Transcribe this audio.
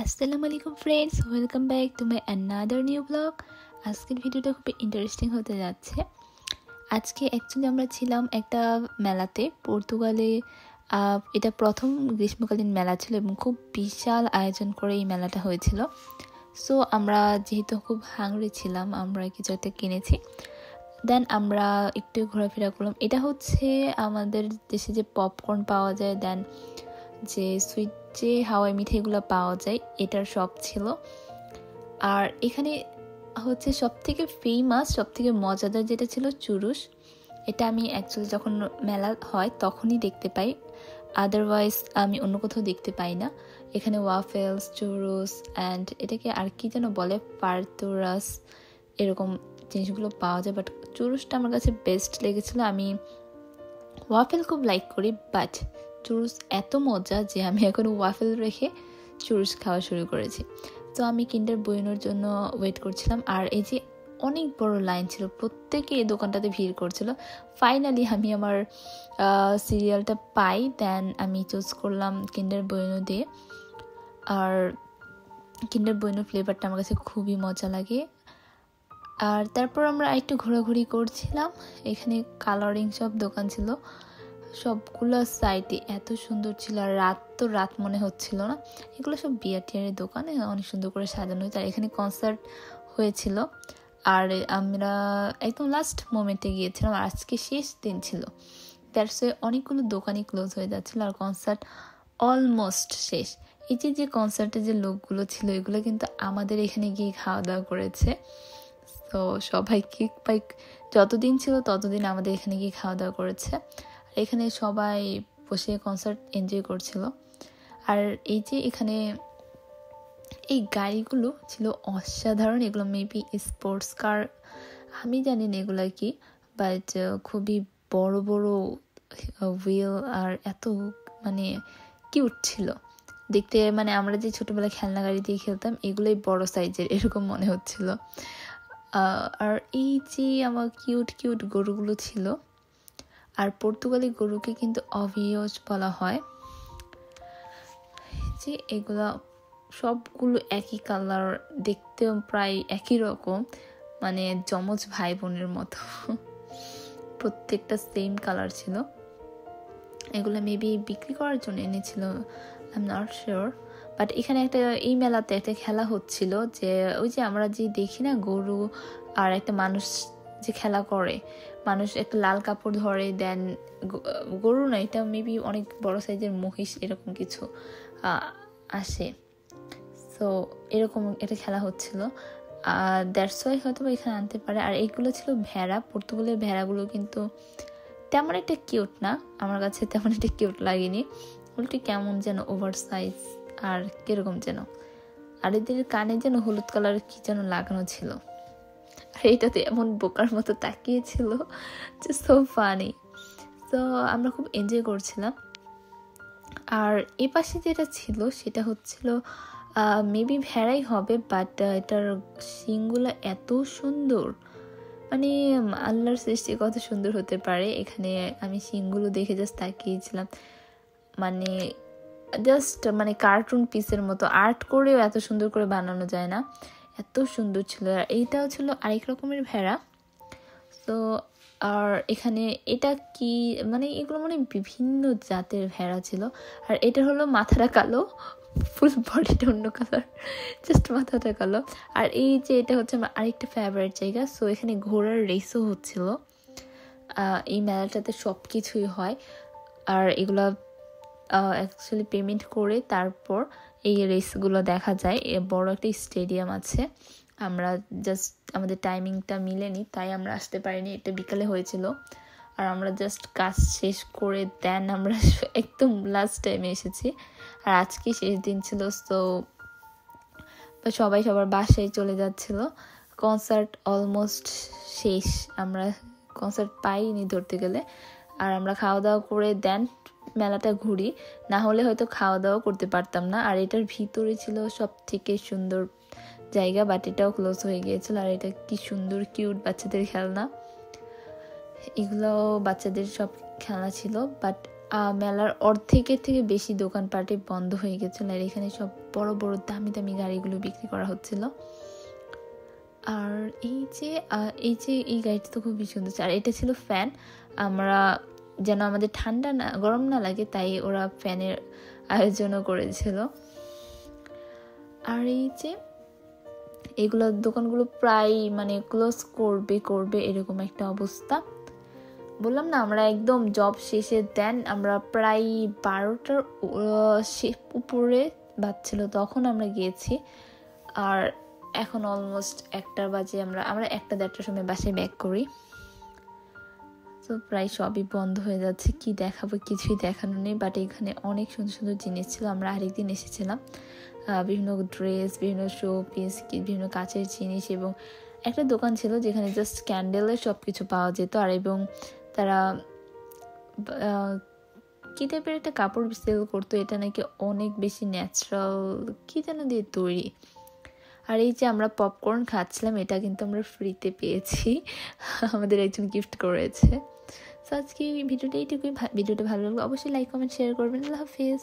আসসালামু আলাইকুম friends, welcome back to my another new blog. আজকের ভিডিওটা খুব ইন্টারেস্টিং হতে যাচ্ছে। আজকে অ্যাকচুয়ালি আমরা ছিলাম একটা মেলাতে পর্তুগালে। এটা প্রথম গ্রীষ্মকালীন মেলা ছিল এবং খুব বিশাল আয়োজন করে এই মেলাটা হয়েছিল। সো আমরা যেহেতু খুব হাংরি ছিলাম, আমরা কিছু একটা কিনেছি। দেন আমরা একটু ঘোরাফেরা করলাম। এটা হচ্ছে আমাদের দেশে যে পপকর্ন পাওয়া যায়, দেন যে সুইট যে হাওয়াই মিঠাইগুলো পাওয়া যায়, এটার শপ ছিল। আর এখানে হচ্ছে সব থেকে ফেমাস, সব থেকে মজাদার যেটা ছিল চুরুস। এটা আমি অ্যাকচুয়ালি যখন মেলা হয় তখনই দেখতে পাই, আদারওয়াইজ আমি অন্য কোথাও দেখতে পাই না। এখানে ওয়াফেলস, চুরুস অ্যান্ড এটাকে আর কি যেন বলে, পারতুরাস, এরকম জিনিসগুলো পাওয়া যায়। বাট চুরুসটা আমার কাছে বেস্ট লেগেছিলো। আমি ওয়াফেল খুব লাইক করি, বাট চুরুস এত মজা যে আমি এখন ওয়াফেল রেখে চুরুস খাওয়া শুরু করেছি। তো আমি কিন্ডার বুয়েনোর জন্য ওয়েট করছিলাম, আর এই যে অনেক বড় লাইন ছিল, প্রত্যেকে এই দোকানটাতে ভিড় করছিল। ফাইনালি আমি আমার সিরিয়ালটা পাই, দেন আমি চুজ করলাম কিন্ডার বুয়েনো দিয়ে। আর কিন্ডার বুয়েনো ফ্লেভারটা আমার কাছে খুবই মজা লাগে। আর তারপর আমরা একটু ঘোরাঘুরি করছিলাম। এখানে কালারিং সব দোকান ছিল, সবগুলো সাইডে এত সুন্দর ছিল। আর রাত মনে হচ্ছিল না। এগুলো সব বিয়ার টিয়ারের দোকানে অনেক সুন্দর করে সাজানো হয়েছে। আর এখানে কনসার্ট হয়েছিল, আর আমরা একদম লাস্ট মোমেন্টে গিয়েছিলাম। আর আজকে শেষ দিন ছিল, দ্যাটস ওয়াই অনেকগুলো দোকানই ক্লোজ হয়ে যাচ্ছিল, আর কনসার্ট অলমোস্ট শেষ। এই যে কনসার্টে যে লোকগুলো ছিল, এগুলো কিন্তু আমাদের এখানে গিয়ে খাওয়া দাওয়া করেছে। তো সবাই কেক পাইক যতদিন ছিল ততদিন আমাদের এখানে গিয়ে খাওয়া দাওয়া করেছে। আর এখানে সবাই বসে কনসার্ট এনজয় করছিল। আর এই যে এখানে এই গাড়িগুলো ছিল অসাধারণ। এগুলো মেবি স্পোর্টস কার, আমি জানি না এগুলো কি, বাট খুবই বড় বড় হুইল, আর এত মানে কিউট ছিল দেখতে। মানে আমরা যে ছোটবেলায় খেলনা গাড়ি দিয়ে খেলতাম, এগুলোই বড় সাইজের এরকম মনে হচ্ছিল। আর এই যে আমার কিউট কিউট গরুগুলো ছিল। আর পর্তুগালি গরুকে কিন্তু অভিয়স বলা হয়। যে এগুলা সবগুলো একই কালার, দেখতেও প্রায় একই রকম, মানে যমজ ভাই বোনের মতো। প্রত্যেকটা সেম কালার ছিল। এগুলো মেবি বিক্রি করার জন্য এনেছিল, I am not sure. But এখানে এই মেলাতে একটা খেলা হচ্ছিল, যে ওই যে আমরা যে দেখি না গরু আর একটা মানুষ যে খেলা করে, মানুষ একটা লাল কাপড় ধরে, দেন গরু না, এটা মেবি অনেক বড় সাইজের মহিষ এরকম কিছু আসে। সো এরকম একটা খেলা হচ্ছিল, দ্যাটস ওয়াই হয়তো এখানে আনতে পারে। আর এইগুলো ছিল ভেড়া। পর্তুগালের ভেড়াগুলো কিন্তু তেমন একটা কিউট না, আমার কাছে তেমন একটা কিউট লাগেনি। উল্টে কেমন যেন ওভার সাইজ আর কিরকম যেন। আর এদের কানে যেন হলুদ কালার কি যেন লাগানো ছিল, আর এটাতে এমন বোকার মতো তাকিয়েছিল, যে সো ফানি। তো আমরা খুব এনজয় করছিলাম। আর এ পাশে যেটা ছিল সেটা হচ্ছিল মেবি ভেড়াই হবে, বাট এটার শিংগুলো এত সুন্দর, মানে আল্লাহর সৃষ্টি কত সুন্দর হতে পারে। এখানে আমি শিংগুলো দেখে জাস্ট তাকিয়েছিলাম, মানে কার্টুন পিসের মতো আর্ট করেও এত সুন্দর করে বানানো যায় না, এত সুন্দর ছিল। আর এইটাও ছিল আরেক রকমের ভেড়া। তো আর এখানে এটা কি, মানে এগুলো মানে বিভিন্ন জাতের ভেড়া ছিল। আর এটা হলো মাথাটা কালো, ফুল বডিটা অন্য কালার, জাস্ট মাথাটা কালো। আর এই যে এটা হচ্ছে আমার আরেকটা ফেভারিট জায়গা। সো এখানে ঘোড়ার রেসও হচ্ছিল। এই মেলাটাতে সব কিছুই হয়। আর এগুলা অ্যাকচুয়ালি পেমেন্ট করে তারপর এই রেসগুলো দেখা যায়। বড় একটা স্টেডিয়াম আছে। আমরা জাস্ট আমাদের টাইমিংটা মিলেনি, তাই আমরা আসতে পারিনি, এটা বিকালে হয়েছিল। আর আমরা জাস্ট কাজ শেষ করে দেন আমরা একদম লাস্ট টাইমে এসেছি। আর আজকে শেষ দিন ছিল, তো সবাই সবার বাসায় চলে যাচ্ছিল। কনসার্ট অলমোস্ট শেষ, আমরা কনসার্ট পাইনি ধরতে গেলে। আর আমরা খাওয়া দাওয়া করে দেন মেলাটা ঘুরি, না হলে হয়তো খাওয়া দাওয়া করতে পারতাম না। আর এটার ভিতরে ছিল সব থেকে সুন্দর জায়গা, বাট এটাও ক্লোজ হয়ে গিয়েছিল। আর এটা কি সুন্দর কিউট বাচ্চাদের খেলনা, এগুলো বাচ্চাদের সব খেলনা ছিল। বাট মেলার অর্ধেকের থেকে বেশি দোকানপাটে বন্ধ হয়ে গেছিলো, আর এখানে সব বড় বড় দামি দামি গাড়িগুলো বিক্রি করা হচ্ছিল। আর এই যে এই গাড়িটা তো খুবই সুন্দর, আর এটা ছিল ফ্যান। আমরা যেন আমাদের ঠান্ডা না গরম না লাগে তাই ওরা ফ্যানের আয়োজনও করেছিল। আর এই যে এগুলো দোকানগুলো প্রায় মানে ক্লোজ করবে এরকম একটা অবস্থা। বললাম না আমরা একদম জব শেষে দেন আমরা প্রায় 12টার উপরে বাজছিল তখন আমরা গিয়েছি, আর এখন অলমোস্ট 1টা বাজে। আমরা 1টা-1:30টার সময় বাসায় ব্যাক করি। তো প্রায় সবই বন্ধ হয়ে যাচ্ছে, কি দেখাবো কিছুই দেখানো নেই। বাট এখানে অনেক সুন্দর সুন্দর জিনিস ছিল। আমরা আরেকদিন এসেছিলাম, বিভিন্ন ড্রেস, বিভিন্ন শো পিস, বিভিন্ন কাচের জিনিস, এবং একটা দোকান ছিল যেখানে জাস্ট ক্যান্ডেলের সব কিছু পাওয়া যেত। আর এবং তারা কী টাইপের একটা কাপড় সেল করতো, এটা নাকি অনেক বেশি ন্যাচারাল কী যেন দিয়ে তৈরি। আর এই যে আমরা পপকর্ন খাচ্ছিলাম, এটা কিন্তু আমরা ফ্রিতে পেয়েছি, আমাদের একজন গিফট করেছে। তো আজকে ভিডিওটা এইটুকুই। ভিডিওটা ভালো লাগলে অবশ্যই লাইক কমেন্ট শেয়ার করবেন। আল্লাহ হাফিজ।